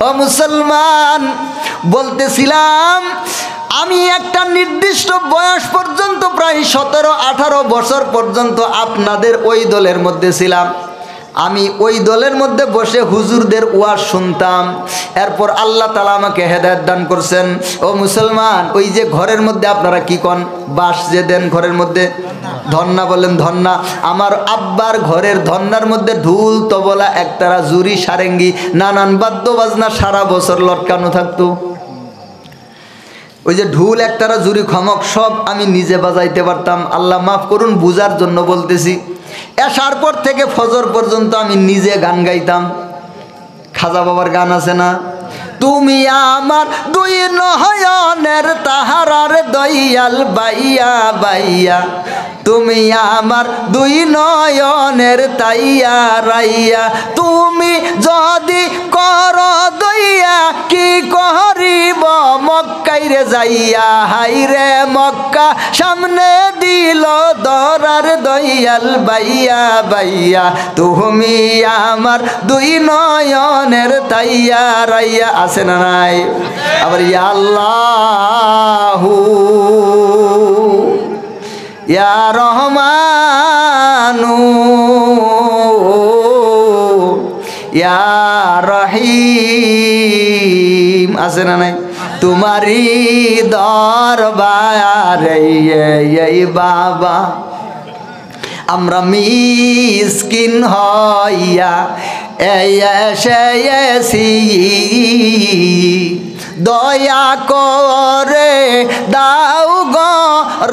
ও মুসলমান, বলতেছিলাম আমি একটা নির্দিষ্ট বয়স পর্যন্ত প্রায় 17-18 বছর পর্যন্ত আপনাদের ওই দলের মধ্যে ছিলাম। আমি ওই দলের মধ্যে বসে হুজুরদের ওয়াজ শুনতাম। এরপর আল্লাহ তাআলা আমাকে হেদায়েত দান করছেন। ও মুসলমান, ওই যে ঘরের মধ্যে আপনারা কি কন, বাঁশ যে দেন ঘরের মধ্যে, ধন্না বলেন, ধন্না। আমার আব্বার ঘরের ধন্নার মধ্যে ঢুল, তবলা, একতারা, জুরি, সারেঙ্গি, নানান বাদ্য বাজনা সারা বছর লটকানো থাকতো। ওই যে ঢুল, একতারা, জুরি, খমক সব আমি নিজে বাজাইতে পারতাম। আল্লাহ মাফ করুন, বুঝার জন্য বলতেছি। এশার পর থেকে ফজর পর্যন্ত আমি নিজে গান গাইতাম। খাজা বাবার গান আছে না, তুমি আমার দুই নয়নের তাহারার দয়াল বাইয়া বাইয়া, তুমি আমার দুই নয়নের তাইয়া রাইয়া, তুমি যদি কর দইয়া কি করিব মক্কাইরে যাইয়া, হাইরে মক্কা সামনে দিল দরার দয়াল বাইয়া বাইয়া, তুমি আমার দুই নয়নের তাইয়া রাইয়া। আছে না নাই? আবার ইয়া আল্লাহু ইয়া রহমানু ইয়া রহিম, আছে না নাই? তোমারি দরবারে এই বাবা আমরা মিসকিন হইয়া এসেছি, দয়া করে দাও গো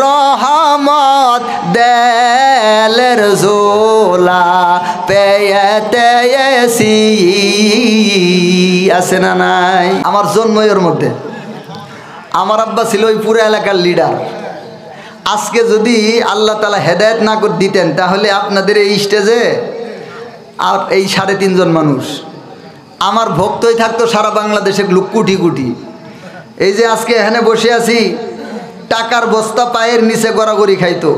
রহমত দেলের জোলা পেয়েতে এসি। আছে না নাই? আমার জন্মের মধ্যে আমার আব্বা ছিল ওই পুরো এলাকার লিডার। আজকে যদি আল্লাহ তাআলা হেদায়েত না করে দিতেন, তাহলে আপনাদের এই স্টেজে আর এই 3.5 জন মানুষ আমার ভক্তই থাকতো সারা বাংলাদেশে কোটি কোটি। এই যে আজকে এখানে বসে আছি, টাকার বস্তা পায়ের নিচে গড়াগড়ি খাইতো,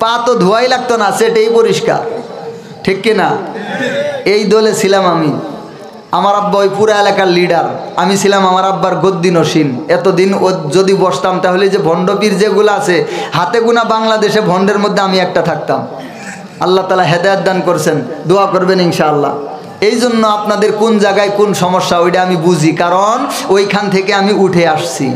পা তো ধোয়াই লাগতো না, সেটাই পরিষ্কার, ঠিক কিনা? এই দলে ছিলাম আমি। আমার আব্বা ওই পুরো এলাকার লিডার, আমি ছিলাম আমার আব্বার গদ্দি নসীন। এতদিন ও যদি বসতাম, তাহলে যে ভণ্ডপীর যেগুলো আছে হাতে গোনা বাংলাদেশে ভণ্ডের মধ্যে আমি একটা থাকতাম। আল্লাহ তাআলা হেদায়েত দান করছেন, দোয়া করবেন ইনশাআল্লাহ। এই জন্য আপনাদের কোন জায়গায় কোন সমস্যা ওইটা আমি বুঝি, কারণ ওইখান থেকে আমি উঠে আসছি।